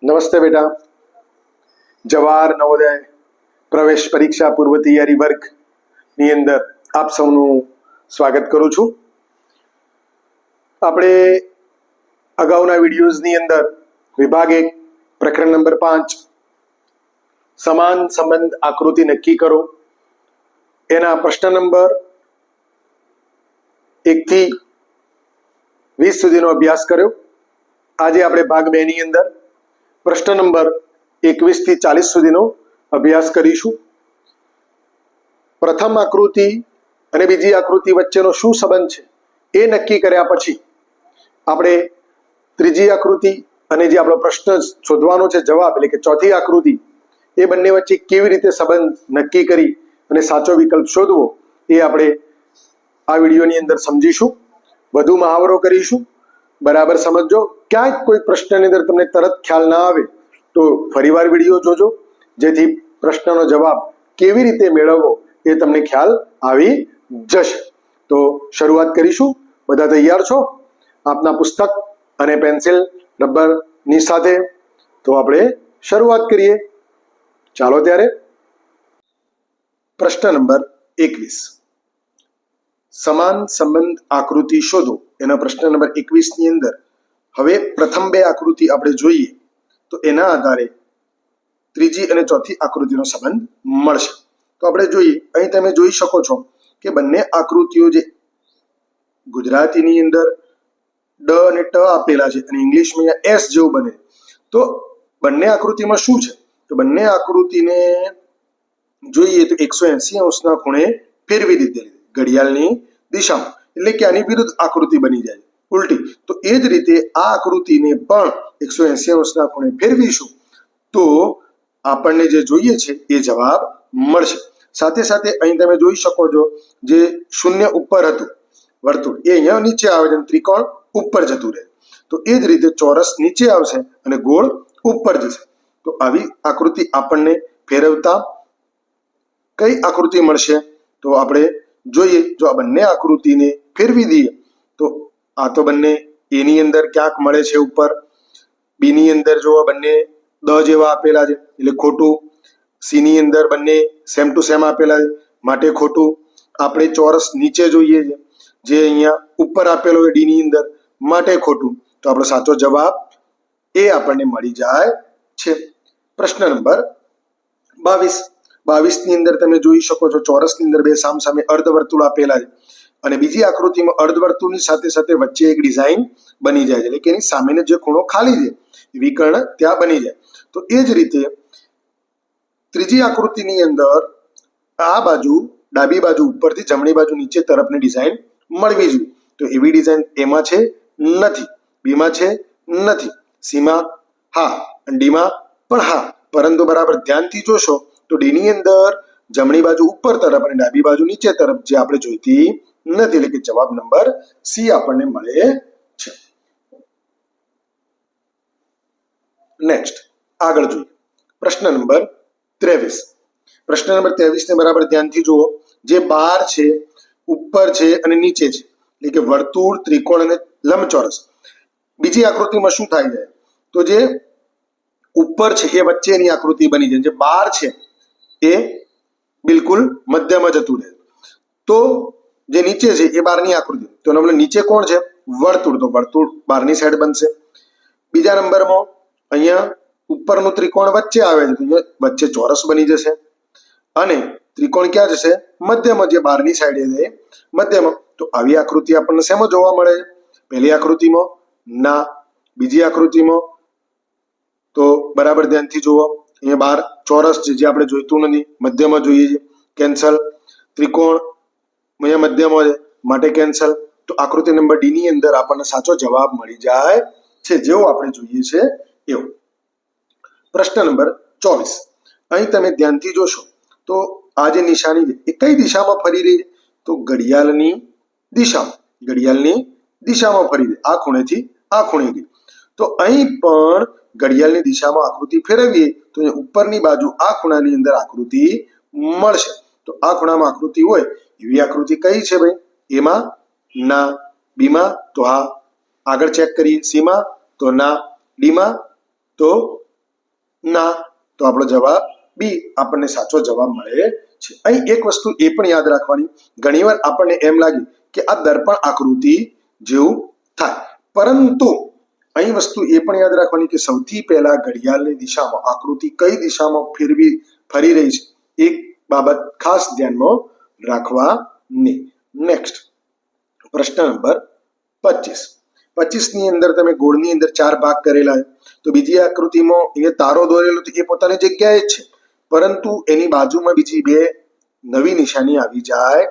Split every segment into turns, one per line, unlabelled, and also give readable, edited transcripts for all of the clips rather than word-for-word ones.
નમસ્તે બેટા. જવાહર નવોદય પ્રવેશ પરીક્ષા પૂર્વ તૈયારી વર્ગની અંદર આપ સૌનું સ્વાગત કરું છું. આપણે અગાઉના વિડીયોઝની અંદર વિભાગ 1 પ્રકરણ નંબર 5 સમાન સંબંધ આકૃતિ નક્કી કરો એના પ્રશ્ન નંબર 1 થી 20 સુધીનો અભ્યાસ કર્યો. આજે આપણે ભાગ 2 ની અંદર પ્રશ્ન નંબર 21 થી 40 સુધીનો અભ્યાસ કરીશું. પ્રથમ આકૃતિ અને બીજી આકૃતિ વચ્ચેનો શું સંબંધ છે એ નક્કી કર્યા પછી આપણે ત્રીજી આકૃતિ અને જે આપણો પ્રશ્ન શોધવાનો છે જવાબ એટલે કે ચોથી આકૃતિ એ બંને વચ્ચે કેવી રીતે સંબંધ નક્કી કરી અને સાચો વિકલ્પ શોધવો એ આપણે આ વિડીયોની અંદર સમજીશું. વધુ મહાવરો કરીશું. બરાબર સમજો. ક્યાંક કોઈ પ્રશ્નની અંદર તમને તરત ખ્યાલ ના આવે તો ફરીવાર વિડીયો જોજો, જેથી પ્રશ્નનો જવાબ કેવી રીતે મેળવવો એ તમને ખ્યાલ આવી જશે. તો શરૂઆત કરીશું. બધા તૈયાર છો? આપના પુસ્તક અને પેન્સિલ રબરની સાથે તો આપણે શરૂઆત કરીએ. ચાલો ત્યારે. પ્રશ્ન નંબર 21, સમાન સંબંધ આકૃતિ શોધો એના પ્રશ્ન નંબર 21 ની અંદર હવે પ્રથમ બે આકૃતિ આપણે જોઈએ તો એના આધારે ત્રીજી અને ચોથી આકૃતિનો સંબંધ મળશે. તો આપણે જોઈએ. અહીં તમે જોઈ શકો છો કે બંને આકૃતિઓ જે ગુજરાતીની અંદર ડ અને ટ આપેલા છે અને ઇંગ્લિશમાં એસ જેવું બને. તો બંને આકૃતિમાં શું છે તો બંને આકૃતિને જોઈએ તો 180 અંશના ખૂણે ફેરવી દીધેલી ઘડિયાળની દિશામાં, એટલે કે આની વિરુદ્ધ આકૃતિ બની જાય ઉલટી. તો એ જ રીતે આ આકૃતિને પણ 180 અંશના ખૂણે ફેરવીશું તો આપણને જે જોઈએ છે એ જવાબ મળશે. સાથે સાથે અહીં તમે જોઈ શકો છો જે શૂન્ય ઉપર હતું વર્તુળ એ અહીંયા નીચે આવે છે, ત્રિકોણ ઉપર જતું રહે. તો એ જ રીતે ચોરસ નીચે આવશે અને ગોળ ઉપર જશે. તો આવી આકૃતિ આપણને ફેરવતા કઈ આકૃતિ મળશે તો આપણે જોઈએ. જો આ બંને આકૃતિને ફેરવી દઈએ તો આ તો બંને એની અંદર ક્યાંક મળે છે ઉપર, બી ની અંદર જો બંને દ જેવા આપેલા છે એટલે ખોટું, સી ની અંદર બંને સેમ ટુ સેમ આપેલા છે માટે ખોટું. આપણે ચોરસ નીચે જોઈએ છે જે અહીંયા ઉપર આપેલો છે ડી ની અંદર માટે ખોટું. તો આપણો સાચો જવાબ એ આપણને મળી જાય છે. પ્રશ્ન નંબર 22 ની અંદર તમે જોઈ શકો છો ચોરસની અંદર બે સામસામે અર્ધવર્તુળ આપેલા છે અને બીજી આકૃતિમાં અર્ધવર્તુળની સાથે સાથે વચ્ચે એક ડિઝાઇન બની જાય છે, એટલે કે એની સામેનો જે ખૂણો ખાલી છે વિકર્ણ ત્યાં બની જાય. તો એ જ રીતે ત્રીજી આકૃતિની અંદર આ બાજુ ડાબી બાજુ ઉપરથી જમણી બાજુ નીચે તરફની ડિઝાઇન મળવી જોઈએ. તો એવી ડિઝાઇન એમાં છે નથી, બીમાં છે નથી, સીમાં હા અને ડીમાં પણ હા. પરંતુ બરાબર ધ્યાનથી જોશો તો ડી ની અંદર જમણી બાજુ ઉપર તરફ અને ડાબી બાજુ નીચે તરફ જે આપણે જોઈતી નથી, એટલે કે જવાબ નંબર સી આપણને મળે છે. નેક્સ્ટ આગળ જોઈએ. પ્રશ્ન નંબર 23. પ્રશ્ન નંબર 23 ને બરાબર ધ્યાનથી જુઓ. જે 12 છે ઉપર છે અને નીચે છે, એટલે કે વર્તુળ, ત્રિકોણ અને લંબચોરસ. બીજી આકૃતિમાં શું થાય છે તો જે ઉપર છે એ વચ્ચેની આકૃતિ બની જાય. જે 12 છે એ બિલકુલ મધ્યમાં જતું રહે. તો જે નીચે છે એ 12 ની આકૃતિ, તો મતલબ નીચે કોણ છે વર્તુળ, તો વર્તુળ 12 ની સાઈડ બનશે. બીજા નંબરમાં અહીંયા ઉપરનું ત્રિકોણ વચ્ચે આવે છે તો વચ્ચે ચોરસ બની જશે અને ત્રિકોણ ક્યાં જશે મધ્યમાં, જે 12 ની સાઈડ છે મધ્યમાં. તો આવી આકૃતિ આપણને શેમાં જોવા મળે? પહેલી આકૃતિમાં ના, બીજી આકૃતિમાં તો બરાબર ધ્યાનથી જુઓ. અહીંયા 12 ચોરસ છે જે આપણે જોઈતું નથી, મધ્યમાં જોઈએ છે, કેન્સલ. ત્રિકોણ અહીંયા મધ્યમાં છે માટે કેન્સલ. તો આકૃતિ નંબર ડી ની અંદર આપણને સાચો જવાબ મળી જાય છે જેવો આપણે જોઈએ છે એવું. પ્રશ્ન નંબર 24. અહીં તમે ધ્યાનથી જોશો તો આ જે નિશાની છે એ કઈ દિશામાં ફરી રહી છે તો ઘડિયાળની દિશામાં. ઘડિયાળની દિશામાં ફરી રહી, આ ખૂણેથી આ ખૂણે ગઈ. તો અહીં પણ ઘડિયાળની દિશામાં આકૃતિ ફેરવીએ તો ઉપરની બાજુ આ ખૂણાની અંદર આકૃતિ મળશે. તો આ ખૂણામાં આકૃતિ હોય એવી આકૃતિ કઈ છે ભાઈ? એમાં ના, બીમાં તો હા. આગળ ચેક કરીએ. સીમાં તો ના, ડીમાં તો ના, તો આપણો જવાબ બી આપણને સાચો જવાબ મળે છે. અહીં એક વસ્તુ એ પણ યાદ રાખવાની, ઘણીવાર આપણને એમ લાગે કે આ દર્પણ આકૃતિ જેવું થાય, પરંતુ અહીં વસ્તુ એ પણ યાદ રાખવાની કે સૌથી પહેલા ઘડિયાળની દિશામાં આકૃતિ કઈ દિશામાં ફરી રહી છે, એક બાબત ખાસ ધ્યાનમાં રાખવાની. નેક્સ્ટ પ્રશ્ન નંબર 25 ની અંદર તમે ગોળની અંદર 4 ભાગ કરેલા છે, તો બીજી આકૃતિમાં અહીંયા તારો દોરેલો છે, એ પોતાની જગ્યાએ જ છે, પરંતુ એની બાજુમાં બીજી બે નવી નિશાની આવી જાય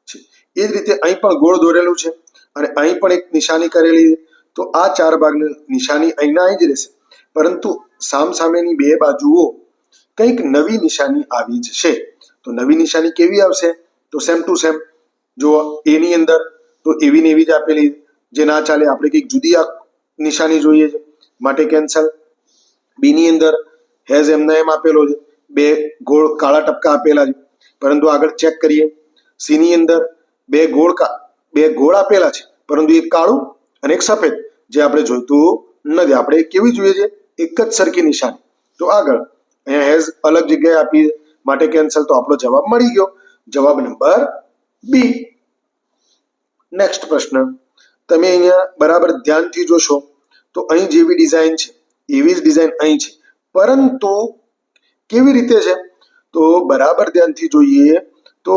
છે. એ જ રીતે અહીં પણ ગોળ દોરેલું છે અને અહીં પણ એક નિશાની કરેલી છે, તો આ 4 ભાગની નિશાની અહીંના અહીં જ રહેશે, પરંતુ સામસામેની બે બાજુઓ કંઈક નવી નિશાની આવી જશે. તો નવી નિશાની કેવી આવશે? તો સેમ ટુ સેમ જુઓ, એની અંદર તો એવી ને એવી જ આપેલી, જે ના ચાલે, આપણે કંઈક જુદી નિશાની જોઈએ છે માટે કેન્સલ. બી ની અંદર હેઝ એમના એમ આપેલો છે, બે ગોળ કાળા ટપકા આપેલા છે, પરંતુ આગળ ચેક કરીએ. સી ની અંદર બે ગોળ આપેલા છે, પરંતુ એક કાળું અને એક સફેદ, જે આપણે જોઈતું નથી. આપણે કેવી જોઈએ છે? એક જ સરખી નિશાની. તો આગળ અહીંયા હેઝ અલગ જગ્યાએ આપી માટે કેન્સલ. તો આપણો જવાબ મળી ગયો, જવાબ નંબર બી. નેક્સ્ટ પ્રશ્ન તમે અહીંયા બરાબર ધ્યાનથી જોશો તો અહીં જેવી ડિઝાઇન છે એવી જ ડિઝાઇન અહીં છે, પરંતુ કેવી રીતે છે? તો બરાબર ધ્યાનથી જોઈએ તો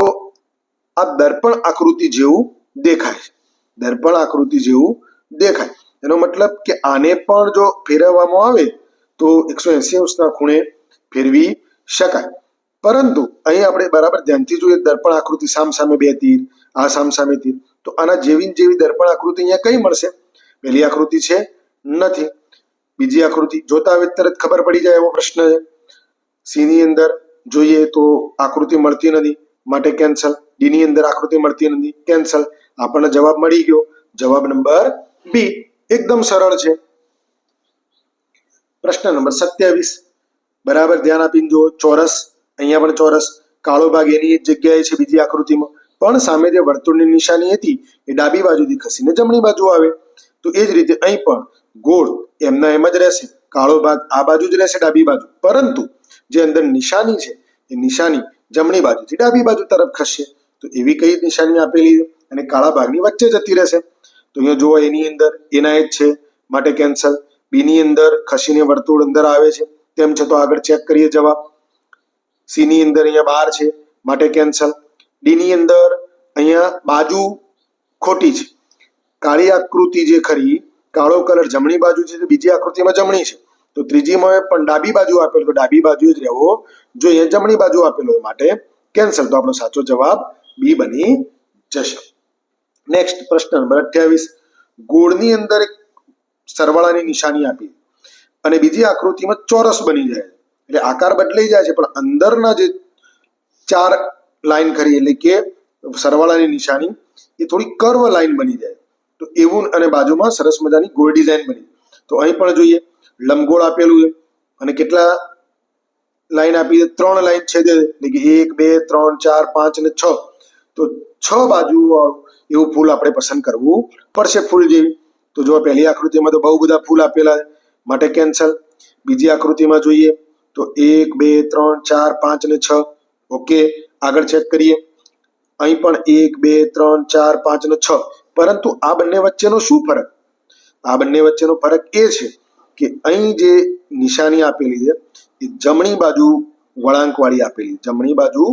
આ દર્પણ આકૃતિ જેવું દેખાય છે, દર્પણ આકૃતિ જેવું દેખાય. એનો મતલબ કે આને પણ જો ફેરવવામાં આવે તો 180 અંશના ખૂણે ફેરવી શકાય, પરંતુ અહીં આપણે બરાબર ધ્યાનથી જોઈએ, દર્પણ આકૃતિ સામસામે બે તીર, આ સામસામે તીર, તો આના જેવી દર્પણ આકૃતિ અહીંયા કઈ મળશે? પહેલી આકૃતિ છે નથી, બીજી આકૃતિ જોતા હવે તરત ખબર પડી જાય એવો પ્રશ્ન છે. સી ની અંદર જોઈએ તો આકૃતિ મળતી નથી માટે કેન્સલ. ડી ની અંદર આકૃતિ મળતી નથી, કેન્સલ. આપણને જવાબ મળી ગયો, જવાબ નંબર બી. એકદમ સરળ છે. પ્રશ્ન નંબર 27 બરાબર ધ્યાન આપીને જુઓ. ચોરસ, અહીંયા પણ ચોરસ, કાળો ભાગ એની જ જગ્યાએ છે બીજી આકૃતિમાં, પણ સામે જે વર્તુળની નિશાની હતી એ ડાબી બાજુથી ખસીને જમણી બાજુ આવે. તો એ જ રીતે અહીં પણ ગોળ એમના એમ જ રહેશે, કાળો ભાગ આ બાજુ જ રહેશે ડાબી બાજુ, પરંતુ જે અંદર નિશાની છે એ નિશાની જમણી બાજુથી ડાબી બાજુ તરફ ખસશે. તો એવી કઈ નિશાની આપેલી અને કાળા ભાગની વચ્ચે જતી રહેશે? તો અહીંયા જુઓ, એની અંદર એના એ જ છે માટે કેન્સલ. બી ની અંદર ખસીને વર્તુળ અંદર આવે છે, તેમ છતાં આગળ ચેક કરીએ જવાબ. સી ની અંદર અહીંયા બહાર છે માટે કેન્સલ. ડી ની અંદર અહીંયા બાજુ ખોટી છે, કાળી આકૃતિ જે ખરી, કાળો કલર જમણી બાજુ છે, બીજી આકૃતિમાં જમણી છે, તો ત્રીજીમાં પણ ડાબી બાજુ આપેલો, તો ડાબી બાજુ જ રહેવો જોઈએ, જમણી બાજુ આપેલો માટે કેન્સલ. તો આપણો સાચો જવાબ બી બની જશે. નેક્સ્ટ પ્રશ્ન નંબર 28 ગોળની અંદર એક સરવાળાની નિશાની આપી અને બીજી આકૃતિમાં ચોરસ બની જાય, એટલે આકાર બદલાઈ જાય છે, પણ અંદરના જે 4 લાઈન ખરી, એટલે કે સરવાળાની નિશાની એ થોડી કર્વ લાઈન બની જાય. તો એવું અને બાજુમાં સરસ મજાની ગોળ ડિઝાઇન બની. તો અહીં પણ જોઈએ, લંબગોળ આપેલું છે અને કેટલા લાઈન આપી છે? 3 લાઈન છેદે, એટલે કે 1 2 3 4 5 અને 6. તો 6 બાજુ એવું ફૂલ આપણે પસંદ કરવું પડશે, ફૂલ જેવી. તો જો પહેલી આકૃતિમાં તો બહુ બધા ફૂલ આપેલા માટે કેન્સલ. બીજી આકૃતિમાં જોઈએ તો 1 2 3 4 5 અને 6. ઓકે, આગળ ચેક કરીએ. અહીં પણ 1 2 3 4 5 અને 6, પરંતુ આ બંને વચ્ચેનો શું ફરક? આ બંને વચ્ચેનો ફરક એ છે કે અહીં જે નિશાની આપેલી છે એ જમણી બાજુ વળાંકવાળી આપેલી, જમણી બાજુ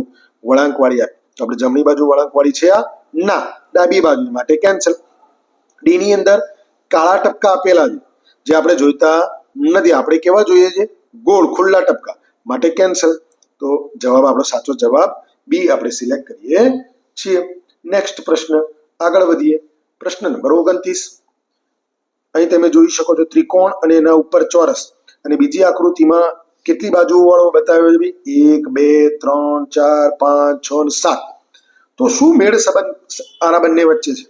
વળાંકવાળી આપી. તો આપણે જમણી બાજુ વળાંકવાળી છે આ? ના, ડાબી બાજુ માટે કેન્સલ. ડી ની અંદર કાળા ટપકા આપેલા છે, જે આપણે જોઈતા નથી, આપણે કેવા જોઈએ છે? ગોળ ખુલ્લા ટપકા માટે કેન્સલ. તો જવાબ આપણો સાચો જવાબ બી આપણે સિલેક્ટ કરીએ છીએ. નેક્સ્ટ પ્રશ્ન આગળ વધીએ. પ્રશ્ન નંબર 29 અહીં તમે જોઈ શકો છો ત્રિકોણ અને એના ઉપર ચોરસ, અને બીજી આકૃતિમાં કેટલી બાજુઓ વાળો બતાવ્યો છે? 1 2 3 4 5 6 અને 7. તો શું મેળ સંબંધ આના બંને વચ્ચે છે?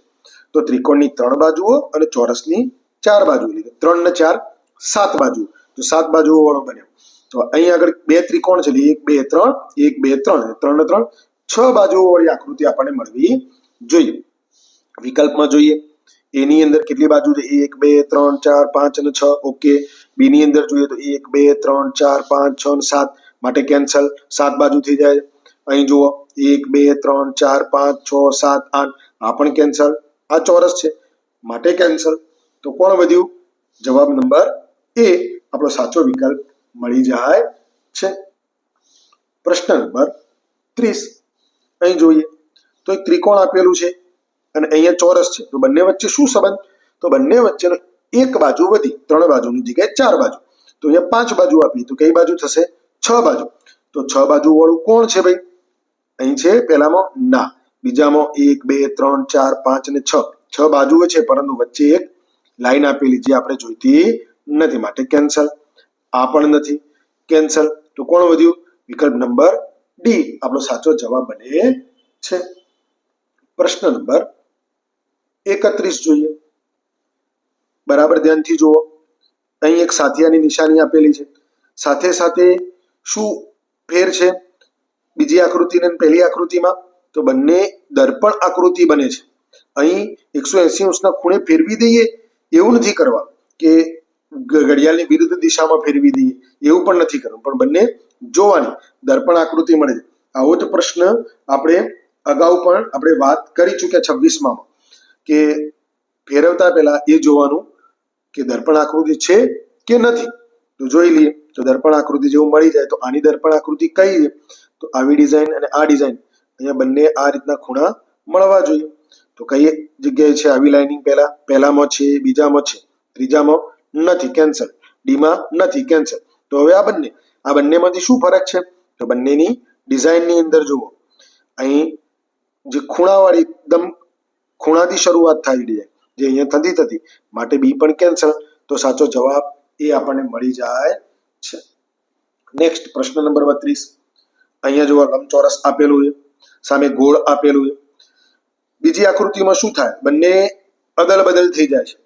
તો ત્રિકોણની 3 બાજુઓ અને ચોરસની 4 બાજુ, 3 ને 4 7 બાજુ, તો 7 બાજુઓ વાળો બન્યો. તો અહીં આગળ 2 ત્રિકોણ છે, 1 2 3 1 2 3, 3 ને 3 6 બાજુઓ વાળી આકૃતિ આપણને મળવી જોઈએ. વિકલ્પમાં જોઈએ, એની અંદર કેટલી બાજુ છે? 1 2 3 4 5 અને 6. ઓકે, બી ની અંદર જોઈએ તો 1 2 3 4 5 6 અને 7 માટે કેન્સલ, 7 બાજુ થઈ જાય. અહીં જુઓ 1 2 3 4 5 6 7 8 આ પણ કેન્સલ, આ ચોરસ છે માટે કેન્સલ. તો કોણ વધ્યું? જવાબ નંબર એ આપણો સાચો વિકલ્પ મળી જાય છે. પ્રશ્ન નંબર 30 અહીં જોઈએ તો એક ત્રિકોણ આપેલું છે અને અહીંયા ચોરસ છે. તો બંને વચ્ચે શું સંબંધ? તો બંને વચ્ચેનો એક બાજુ વધી, 3 બાજુની જગ્યાએ 4 બાજુ. તો અહીંયા 5 બાજુ આપી તો કઈ બાજુ થશે? 6 બાજુ. તો 6 બાજુ વાળું કોણ છે ભાઈ? અહીં છે પહેલામાં ના, બીજામાં 1 2 3 4 5 અને 6 6 બાજુઓ છે પરંતુ વચ્ચે એક લાઈન આપેલી જે આપણે જોઈતી નથી માટે કેન્સલ. આ પણ નથી, કેન્સલ. તો કોણ વધ્યું? વિકલ્પ નંબર ડી આપણો સાચો જવાબ બને છે. પ્રશ્ન નંબર 31 જોઈએ. બરાબર ધ્યાનથી જુઓ. અહીં એક સાથિયાની નિશાની આપેલી છે. સાથે સાથે શું ફેર છે બીજી આકૃતિ અને પહેલી આકૃતિમાં? તો બંને દર્પણ આકૃતિ બને છે. અહીં 180 અંશના ખૂણે ફેરવી દઈએ એવું નથી કરવા કે ઘડિયાળની વિરુદ્ધ દિશામાં ફેરવી દઈએ એવું પણ નથી કરવું, પણ બંને જોવાની દર્પણ આકૃતિ મળે છે. આવો જ પ્રશ્ન આપણે અગાઉ પણ આપણે વાત કરી ચૂક્યા 26માં કે ફેરવતા પહેલા એ જોવાનું કે દર્પણ આકૃતિ છે કે નથી. તો જોઈ લઈએ તો દર્પણ આકૃતિ જેવું મળી જાય તો આની દર્પણ આકૃતિ કઈ છે? તો આવી ડિઝાઇન અને આ ડિઝાઇન અહીંયા બંને આ રીતના ખૂણા મળવા જોઈએ. તો કઈ જગ્યાએ છે આવી લાઇનિંગ? પહેલામાં છે, બીજામાં છે, ત્રીજામાં નથી, કેન્સલ. ડીમાં નથી, કેન્સલ. તો હવે આ બંનેમાંથી શું ફરક છે? તો બંનેની ડિઝાઇનની અંદર જુઓ, અહીં જે ખૂણાવાળી એકદમ ખૂણાથી શરૂઆત થાય ડિઝાઇન જે અહીંયા થતી માટે બી પણ કેન્સલ. તો સાચો જવાબ એ આપણને મળી જાય છે. નેક્સ્ટ પ્રશ્ન નંબર 32. અહીંયા જુઓ લંબચોરસ આપેલું છે, સામે ગોળ આપેલું છે. બીજી આકૃતિમાં શું થાય? બંને અદલ બદલ થઈ જાય છે,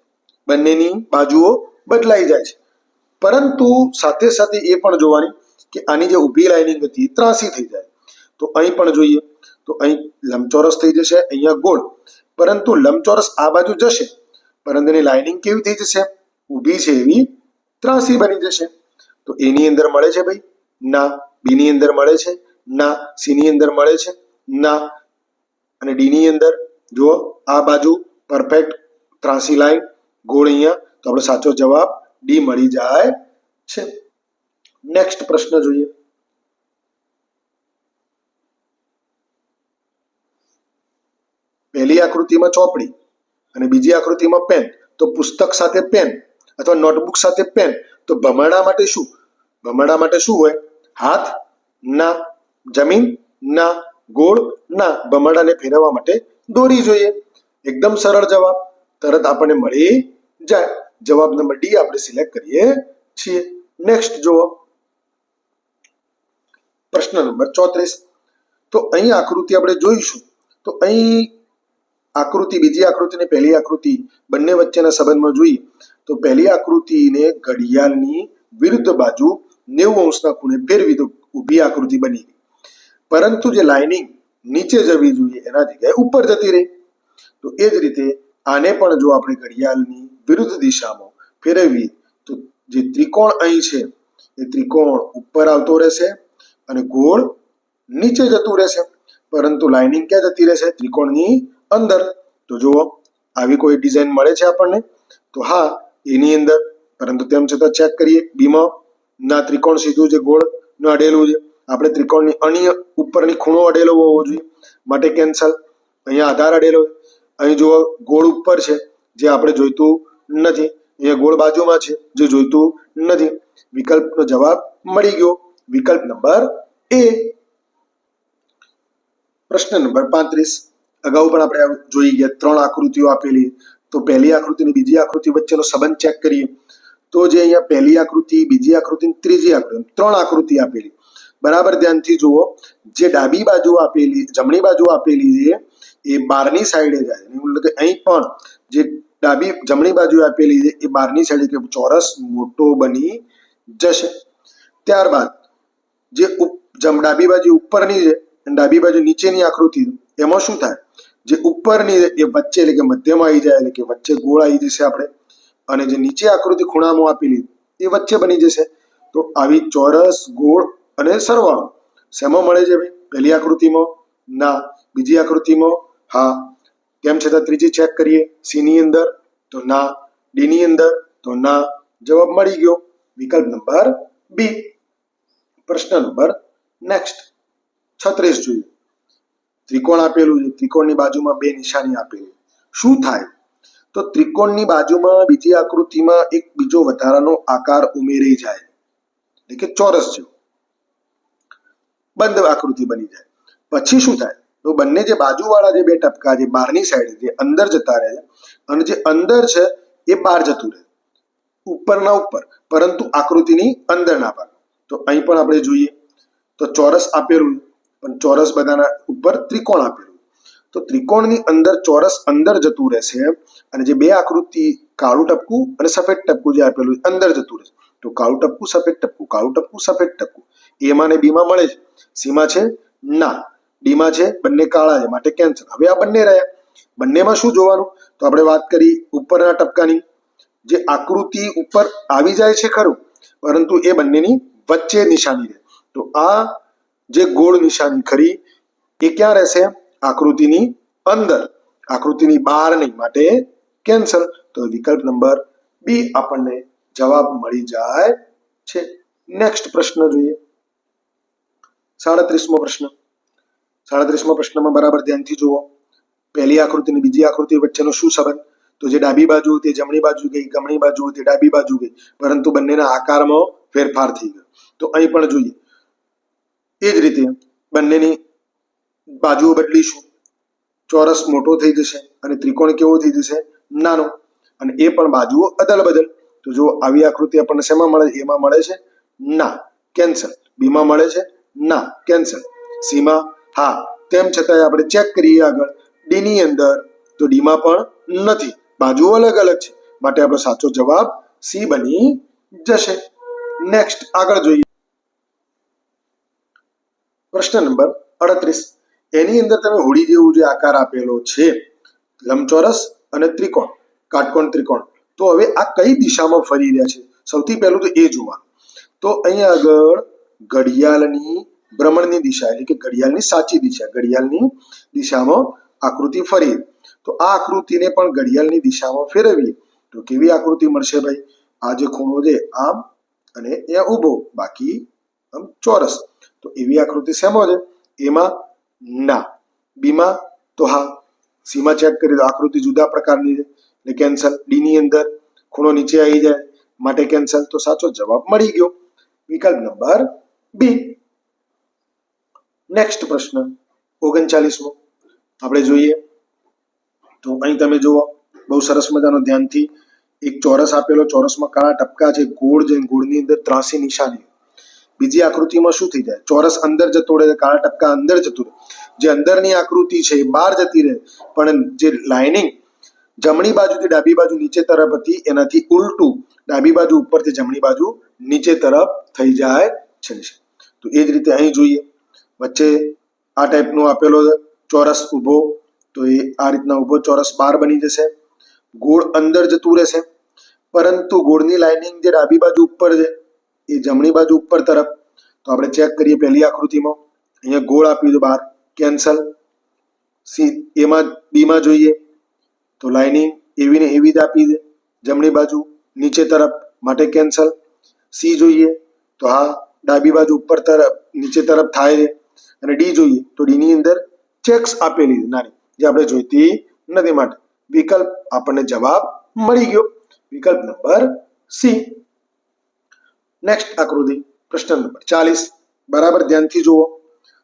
બંનેની બાજુઓ બદલાઈ જાય છે. પરંતુ સાથે સાથે એ પણ જોવાની કે આની જે ઊભી લાઇનિંગ હતી એ ત્રાસી થઈ જાય. તો અહીં પણ જોઈએ તો અહીં લંબચોરસ થઈ જશે, અહીંયા ગોળ. પરંતુ લંબચોરસ આ બાજુ જશે પરંતુ એની લાઇનિંગ કેવી થઈ જશે? ઊભી છે એવી ત્રાસી બની જશે. તો એની અંદર મળે છે ભાઈ? ના. બી ની અંદર મળે છે? ના. સી ની અંદર મળે છે? ના. અને ડી ની અંદર જુઓ આ બાજુ પરફેક્ટ ત્રાસી લાઈન, ગોળ અહીંયા. તો આપણો સાચો જવાબ ડી મળી જાય છે. નેક્સ્ટ પ્રશ્ન જોઈએ. પહેલી આકૃતિમાં ચોપડી અને બીજી આકૃતિમાં પેન. તો પુસ્તક સાથે પેન અથવા નોટબુક સાથે પેન. તો ભમરડા માટે શું? ભમરડા માટે શું હોય? હાથ? ના. જમીન? ના. ગોળ? ના. ભમરડાને ફેરવવા માટે દોરી જોઈએ. એકદમ સરળ જવાબ તરત આપણને મળી જાય. જવાબ નંબર ડી આપણે સિલેક્ટ કરીએ છીએ. નેક્સ્ટ જુઓ પ્રશ્ન નંબર 34. તો અહીં આકૃતિ આપણે જોઈશું તો અહીં આકૃતિ બીજી આકૃતિ અને પહેલી આકૃતિ બંને વચ્ચેના સંબંધમાં જોઈએ તો પહેલી આકૃતિને ઘડિયાળની વિરુદ્ધ બાજુ 90 અંશના ખૂણે ફેરવી તો ઊભી આકૃતિ બની ગઈ. પરંતુ જે લાઇનિંગ નીચે જવી જોઈએ એના જગ્યાએ ઉપર જતી રહી. તો એ જ રીતે આને પણ જો આપણે ઘડિયાળની વિરુદ્ધ દિશામાં ફેરવીએ તો જે ત્રિકોણ અહીં છે એ ત્રિકોણ ઉપર આવતો રહેશે અને ગોળ નીચે જતું રહેશે. પરંતુ લાઇનિંગ ક્યાં જતી રહેશે? ત્રિકોણની અંદર. તો જુઓ આવી કોઈ ડિઝાઇન મળે છે આપણને? તો હા એની અંદર. પરંતુ તેમ છતાં ચેક કરીએ બીમાં ના, ત્રિકોણ સીધું જે ગોળ અડેલું છે. આપણે ત્રિકોણની અન્ય ઉપરની ખૂણો અડેલો હોવો જોઈએ માટે કેન્સલ. અહીંયા આધાર અડેલો, અહીં જુઓ ગોળ ઉપર છે જે આપણે જોઈતું નથી, અહીંયા ગોળ બાજુમાં છે જે જોઈતું નથી. વિકલ્પનો જવાબ મળી ગયો, વિકલ્પ નંબર એ. પ્રશ્ન નંબર 35. અગાઉ પણ આપણે જોઈ ગયા 3 આકૃતિઓ આપેલી. તો પહેલી આકૃતિ અને બીજી આકૃતિ વચ્ચેનો સંબંધ ચેક કરીએ તો જે અહીંયા પહેલી આકૃતિ, બીજી આકૃતિ, ત્રીજી આકૃતિ 3 આકૃતિ આપેલી. બરાબર ધ્યાનથી જુઓ. જે ડાબી બાજુ આપેલી, જમણી બાજુ આપેલી છે એ બહારની સાઈડે જાય. એટલે કે અહીં પણ જે જમણી બાજુ આપેલી છે એ બહારની સાઈડે કે ચોરસ મોટો બની જશે. ત્યારબાદ જે ડાબી બાજુ ઉપરની છે અને ડાબી બાજુ નીચેની આકૃતિ એમાં શું થાય? જે ઉપરની એ વચ્ચે એટલે કે મધ્યમાં આવી જાય એટલે કે વચ્ચે ગોળ આવી જશે આપણે. અને જે નીચે આકૃતિ ખૂણામાં આપેલી એ વચ્ચે બની જશે. તો આવી ચોરસ, ગોળ અને સરવાળો શેમાં મળે છે ભાઈ? પહેલી આકૃતિમાં ના, બીજી આકૃતિમાં હા, તેમ છતાં ત્રીજી ચેક કરીએ, સી ની અંદર તો ના, ડી ની અંદર તો ના. જવાબ મળી ગયો, વિકલ્પ નંબર બી. પ્રશ્ન નંબર નેક્સ્ટ 36 જોઈએ. ત્રિકોણ આપેલું છે, ત્રિકોણની બાજુમાં બે નિશાની આપેલી. શું થાય? તો ત્રિકોણની બાજુમાં બીજી આકૃતિમાં એક બીજો વધારાનો આકાર ઉમેરી જાય, એટલે કે ચોરસ જેવો બંધ આકૃતિ બની જાય. પછી શું થાય? તો બંને જે બાજુવાળા જે બે ટપકા જે બહારની સાઈડ જે અંદર જતા રહે છે અને જે અંદર છે એ બહાર જતું રહે, ઉપરના ઉપર, પરંતુ આકૃતિની અંદરના ભાગ. તો અહીં પણ આપણે જોઈએ તો ચોરસ આપેલું, પણ ચોરસ બધાના ઉપર ત્રિકોણ આપેલું. તો ત્રિકોણની અંદર ચોરસ અંદર જતું રહેશે અને જે બે આકૃતિ કાળું ટપકું અને સફેદ ટપકું જે આપેલું અંદર જતું રહેશે. તો કાળું ટપકું, સફેદ ટપકું, કાળું ટપકું, સફેદ ટપકું. એમાં ને બીમાં મળે છે. સીમાં છે ના, ડીમાં છે બંને કાળા છે માટે કેન્સલ. હવે આ બંને રહ્યા, બંનેમાં શું જોવાનું? તો આપણે વાત કરી ઉપરના ટપકાની, જે આકૃતિ ઉપર આવી જાય છે ખરું, પરંતુ એ બંનેની વચ્ચે નિશાની રહે. તો આ જે ગોળ નિશાની ખરી એ ક્યાં રહેશે? આકૃતિની અંદર, આકૃતિની બહાર નહીં, માટે કેન્સલ. તો વિકલ્પ નંબર બી આપણને જવાબ મળી જાય છે. નેક્સ્ટ પ્રશ્ન જોઈએ, 37મો પ્રશ્ન. 37મા પ્રશ્નમાં બરાબર ધ્યાનથી જુઓ. પહેલી આકૃતિ અને બીજી આકૃતિ વચ્ચેનો શું સંબંધ? તો જે ડાબી બાજુ તે જમણી બાજુ ગઈ, જમણી બાજુ તે ડાબી બાજુ ગઈ, પરંતુ બંનેના આકારમાં ફેરફાર થઈ ગયો. તો અહીં પણ જોઈએ એ જ રીતે બંનેની બાજુઓ બદલીશું. ચોરસ મોટો થઈ જશે અને ત્રિકોણ કેવો થઈ જશે? નાનો. અને એ પણ બાજુઓ અદલ બદલ. તો જો આવી આકૃતિ આપણને શેમાં મળે? એમાં મળે છે ના, કેન્સલ. બીમાં મળે છે ના, કેન્સલ. સીમાં હા, તેમ છતાંય આપણે ચેક કરીએ આગળ ડી ની અંદર, તો ડીમાં પણ નથી, બાજુઓ અલગ અલગ છે, માટે આપણો સાચો જવાબ સી બની જશે. નેક્સ્ટ આગળ જોઈએ, પ્રશ્ન નંબર 38. એની અંદર તમે હોડી જેવું જે આકાર આપેલો છે, લંબચોરસ અને ત્રિકોણ, કાટકોણ ત્રિકોણ, તો હવે આ કઈ દિશામાં ફરી રહ્યા છે? સૌથી પહેલું તો એ જોવાનું. તો અહીંયા આગળ ઘડિયાળની ભ્રમણની દિશા, એટલે કે ઘડિયાળની સાચી દિશા, ઘડિયાળની દિશામાં આકૃતિ ફરી. તો આ આકૃતિને પણ ઘડિયાળની દિશામાં ફેરવીએ તો કેવી આકૃતિ મળશે ભાઈ? આ જે ખૂણો છે આમ અને અહીંયા ઊભો, બાકી આમ ચોરસ. તો એવી આકૃતિ શેમાં છે? એમાં ના, બીમાં તો હા, સીમાં ચેક કરીએ તો આકૃતિ જુદા પ્રકારની છે એટલે કેન્સલ. ડી ની અંદર ખૂણો નીચે આવી જાય માટે કેન્સલ. તો સાચો જવાબ મળી ગયો, વિકલ્પ નંબર બી. નેક્સ્ટ પ્રશ્ન 39મો આપણે જોઈએ. તો અહીં તમે જુઓ બહુ સરસ મજાનો ધ્યાનથી એક ચોરસ આપેલો, ચોરસમાં કાળા ટપકા છે, ગોળ છે, ગોળની અંદર ત્રાસી નિશાની. બીજી આકૃતિમાં શું થઈ જાય? ચોરસ અંદર જતો રહે, કાળા ટપકા અંદર જતું રહે. જે અંદરની આકૃતિ છે એ બહાર જતી રહે, પણ જે લાઇનિંગ જમણી બાજુથી ડાબી બાજુ નીચે તરફ હતી એનાથી ઉલટું ડાબી બાજુ ઉપરથી જમણી બાજુ નીચે તરફ થઈ જાય છે. તો એ જ રીતે અહીં જોઈએ, વચ્ચે આ ટાઈપનો આપેલો ચોરસ ઊભો, તો એ આ રીતના ઊભો ચોરસ બાર બની જશે. ગોળ અંદર જતું રહેશે, પરંતુ ગોળની લાઇનિંગ જે ડાબી બાજુ ઉપર છે એ જમણી બાજુ ઉપર તરફ. તો આપણે ચેક કરીએ પહેલી આકૃતિમાં, અહીંયા ગોળ આપ્યું છે બહાર, કેન્સલ. સી એમાં બીમાં જોઈએ તો લાઇનિંગ એવી ને એવી જ આપી છે જમણી બાજુ નીચે તરફ, માટે કેન્સલ. સી જોઈએ તો હા, ડાબી બાજુ ઉપર તરફ નીચે તરફ થાય છે. અને ડી જોઈએ તો ડી ની અંદર ચેક્સ આપેલી નાની, જે આપણે જોઈતી નથી, માટે વિકલ્પ આપણને જવાબ મળી ગયો, વિકલ્પ નંબર સી. નેક્સ્ટ આકૃતિ પ્રશ્ન નંબર 40. બરાબર ધ્યાનથી જુઓ.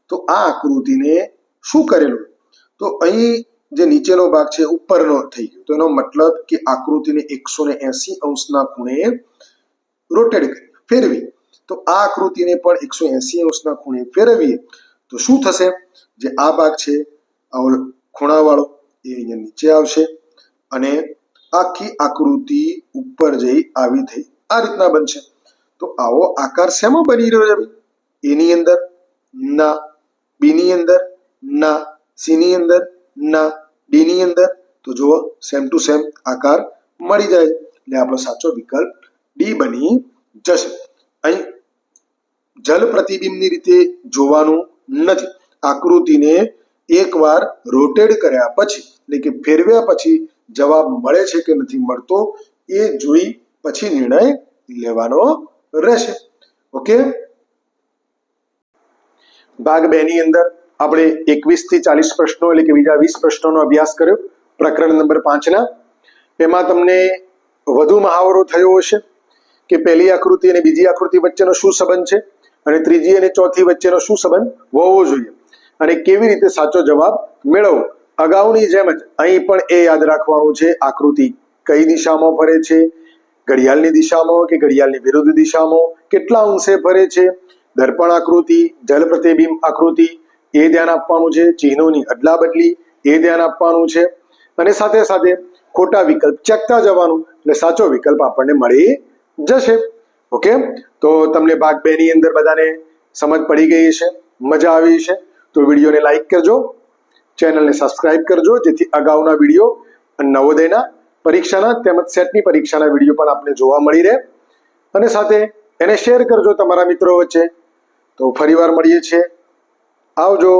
તો આ આકૃતિને શું કરેલું? તો અહીં જે નીચેનો ભાગ છે ઉપરનો થઈ ગયો, તો એનો મતલબ કે આકૃતિને 180 અંશના ખૂણે રોટેટ કરી, ફેરવી. તો આ આકૃતિને પણ 180 અંશના ખૂણે ફેરવીએ તો શું થશે? જે આ ભાગ છે ખૂણાવાળો એ અહીંયા નીચે આવશે અને આખી આકૃતિ ઉપર જઈ આવી થઈ આ રીતના બનશે. તો આવો આકાર શેમાં બની રહ્યો છે? એની અંદર ના, બી ની અંદર ના, સી ની અંદર ના, ડી ની અંદર તો જુઓ સેમ ટુ સેમ આકાર મળી જાય, એટલે આપણો સાચો વિકલ્પ ડી બની જશે. અહીં જલ પ્રતિબિંબની રીતે જોવાનું નથી. આકૃતિને એકવાર રોટેટ કર્યા પછી એટલે કે ફેરવ્યા પછી જવાબ મળે છે કે નથી મળતો એ જોઈ પછી નિર્ણય લેવાનો રહેશે. ઓકે. ભાગ 2 ની અંદર આપણે 21 થી 40 પ્રશ્નો એટલે કે બીજા 20 પ્રશ્નોનો અભ્યાસ કર્યો પ્રકરણ નંબર 5 ના. એમાં તમને વધુ મહાવરો થયો હશે કે પહેલી આકૃતિ અને બીજી આકૃતિ વચ્ચેનો શું સંબંધ છે અને ત્રીજી અને ચોથી વચ્ચેનો શું સંબંધ હોવો જોઈએ અને કેવી રીતે સાચો જવાબ મેળવવો. અગાઉની જેમ જ અહીં પણ એ યાદ રાખવાનું છે આકૃતિ કઈ દિશામાં ફરે છે, ઘડિયાળની દિશામાં કે ઘડિયાળની વિરુદ્ધ દિશામાં, કેટલા અંશે ફરે છે, દર્પણ આકૃતિ, જલ પ્રતિબિંબ આકૃતિ એ ધ્યાન આપવાનું છે, ચિહ્નોની અદલા બદલી એ ધ્યાન આપવાનું છે અને સાથે સાથે ખોટા વિકલ્પ ચેકતા જવાનું એટલે સાચો વિકલ્પ આપણને મળી જશે. ઓકે. તો તમને ભાગ 2 ની અંદર બધાને સમજ પડી ગઈ છે, મજા આવી છે. તો વિડીયોને લાઈક કરજો, ચેનલને સબસ્ક્રાઇબ કરજો જેથી અગાઉના વિડીયો નવોદયના પરીક્ષાના તેમજ સેટની પરીક્ષાના વિડીયો પણ આપને જોવા મળી રહે અને સાથે એને શેર કરજો તમારા મિત્રો વચ્ચે. તો ફરીવાર મળીએ છીએ. આવજો.